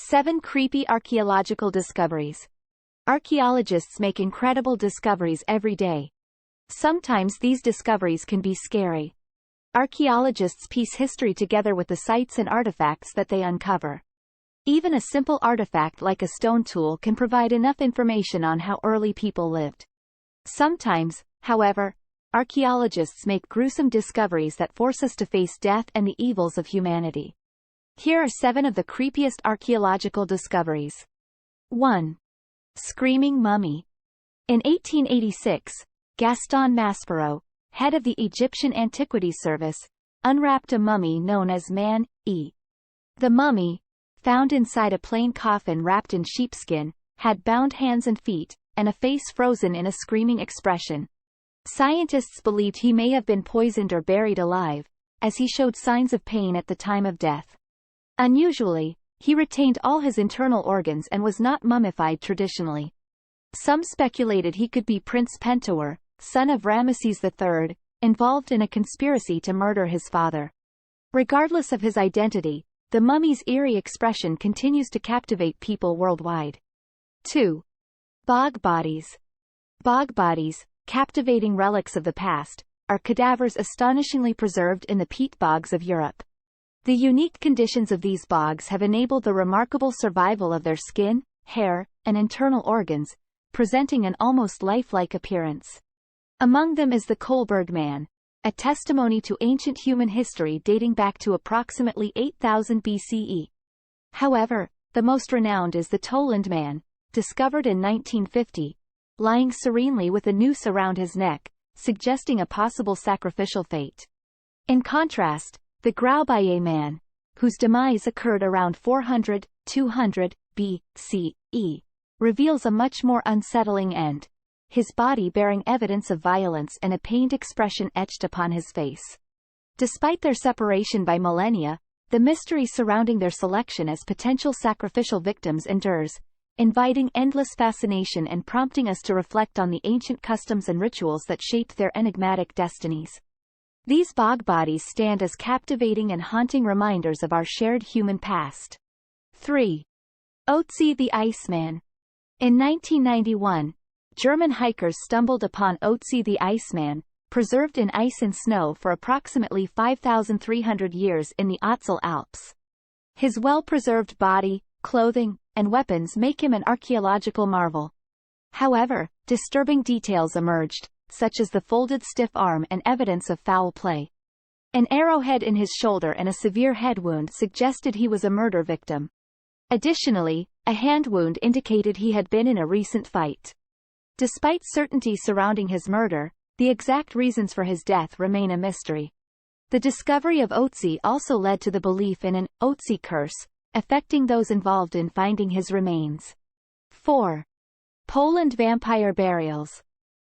7 Creepy archaeological discoveries. Archaeologists make incredible discoveries every day. Sometimes these discoveries can be scary. Archaeologists piece history together with the sites and artifacts that they uncover. Even a simple artifact like a stone tool can provide enough information on how early people lived. Sometimes, however, archaeologists make gruesome discoveries that force us to face death and the evils of humanity. Here are 7 of the creepiest archaeological discoveries. 1. Screaming mummy. In 1886, Gaston Maspero, head of the Egyptian Antiquities Service, unwrapped a mummy known as Man-E. The mummy, found inside a plain coffin wrapped in sheepskin, had bound hands and feet, and a face frozen in a screaming expression. Scientists believed he may have been poisoned or buried alive, as he showed signs of pain at the time of death. Unusually, he retained all his internal organs and was not mummified traditionally. Some speculated he could be Prince Pentuer, son of Ramesses III, involved in a conspiracy to murder his father. Regardless of his identity, the mummy's eerie expression continues to captivate people worldwide. 2. Bog bodies. Bog bodies, captivating relics of the past, are cadavers astonishingly preserved in the peat bogs of Europe. The unique conditions of these bogs have enabled the remarkable survival of their skin, hair, and internal organs, presenting an almost lifelike appearance. Among them is the Kohlberg Man, a testimony to ancient human history dating back to approximately 8000 BCE. However, the most renowned is the Toland Man, discovered in 1950, lying serenely with a noose around his neck, suggesting a possible sacrificial fate. In contrast, the Graubaye Man, whose demise occurred around 400–200 BCE, reveals a much more unsettling end, his body bearing evidence of violence and a pained expression etched upon his face. Despite their separation by millennia, the mystery surrounding their selection as potential sacrificial victims endures, inviting endless fascination and prompting us to reflect on the ancient customs and rituals that shaped their enigmatic destinies. These bog bodies stand as captivating and haunting reminders of our shared human past. 3. Ossi the Iceman. In 1991, German hikers stumbled upon Ossi the Iceman, preserved in ice and snow for approximately 5,300 years in the Ötztal Alps. His well-preserved body, clothing, and weapons make him an archaeological marvel. However, disturbing details emerged, such as the folded stiff arm and evidence of foul play. An arrowhead in his shoulder and a severe head wound suggested he was a murder victim. Additionally, a hand wound indicated he had been in a recent fight. Despite certainty surrounding his murder, the exact reasons for his death remain a mystery. The discovery of Ossi also led to the belief in an Ossi curse, affecting those involved in finding his remains. 4. Poland vampire burials.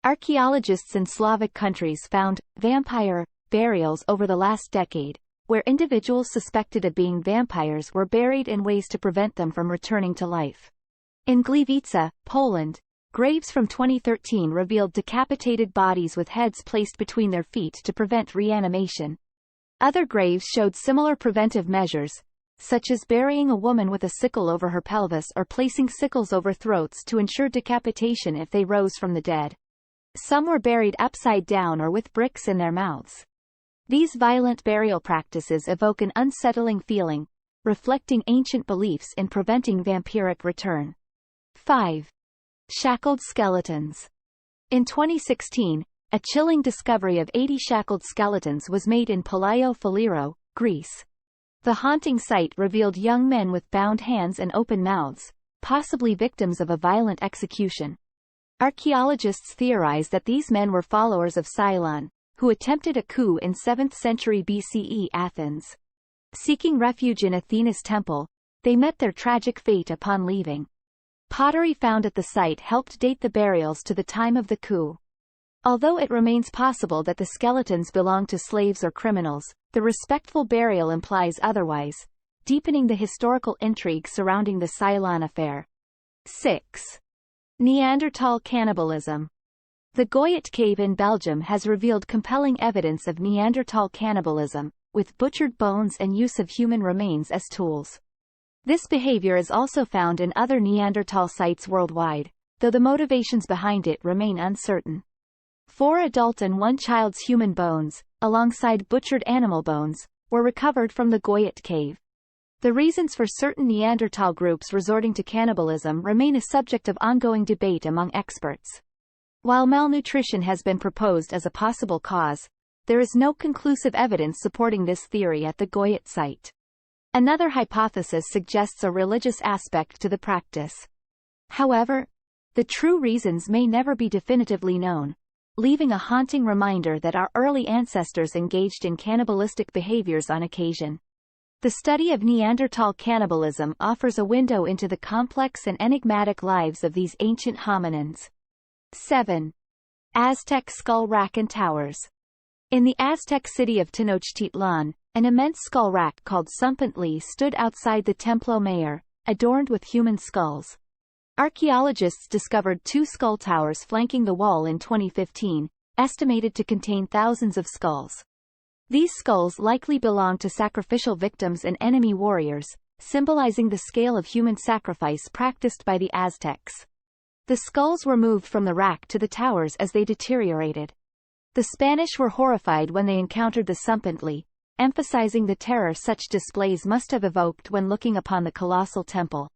Archaeologists in Slavic countries found vampire burials over the last decade, where individuals suspected of being vampires were buried in ways to prevent them from returning to life. In Gliwice, Poland, graves from 2013 revealed decapitated bodies with heads placed between their feet to prevent reanimation. Other graves showed similar preventive measures, such as burying a woman with a sickle over her pelvis or placing sickles over throats to ensure decapitation if they rose from the dead. Some were buried upside down or with bricks in their mouths. These violent burial practices evoke an unsettling feeling, reflecting ancient beliefs in preventing vampiric return. 5. Shackled skeletons. In 2016, a chilling discovery of 80 shackled skeletons was made in Palaio Filiro, Greece. The haunting sight revealed young men with bound hands and open mouths, possibly victims of a violent execution. Archaeologists theorize that these men were followers of Cylon, who attempted a coup in 7th century BCE Athens. Seeking refuge in Athena's temple, they met their tragic fate upon leaving. Pottery found at the site helped date the burials to the time of the coup. Although it remains possible that the skeletons belonged to slaves or criminals, the respectful burial implies otherwise, deepening the historical intrigue surrounding the Cylon affair. 6. Neanderthal cannibalism. The Goyet Cave in Belgium has revealed compelling evidence of Neanderthal cannibalism, with butchered bones and use of human remains as tools. This behavior is also found in other Neanderthal sites worldwide, though the motivations behind it remain uncertain. 4 adult and 1 child's human bones, alongside butchered animal bones, were recovered from the Goyet cave. The reasons for certain Neanderthal groups resorting to cannibalism remain a subject of ongoing debate among experts. While malnutrition has been proposed as a possible cause, there is no conclusive evidence supporting this theory at the Goyet site. Another hypothesis suggests a religious aspect to the practice. However, the true reasons may never be definitively known, leaving a haunting reminder that our early ancestors engaged in cannibalistic behaviors on occasion. The study of Neanderthal cannibalism offers a window into the complex and enigmatic lives of these ancient hominins. 7. Aztec skull rack and towers. In the Aztec city of Tenochtitlan, an immense skull rack called Sumpantli stood outside the Templo Mayor, adorned with human skulls. Archaeologists discovered 2 skull towers flanking the wall in 2015, estimated to contain thousands of skulls. These skulls likely belonged to sacrificial victims and enemy warriors, symbolizing the scale of human sacrifice practiced by the Aztecs. The skulls were moved from the rack to the towers as they deteriorated. The Spanish were horrified when they encountered the Sumpantli, emphasizing the terror such displays must have evoked when looking upon the colossal temple.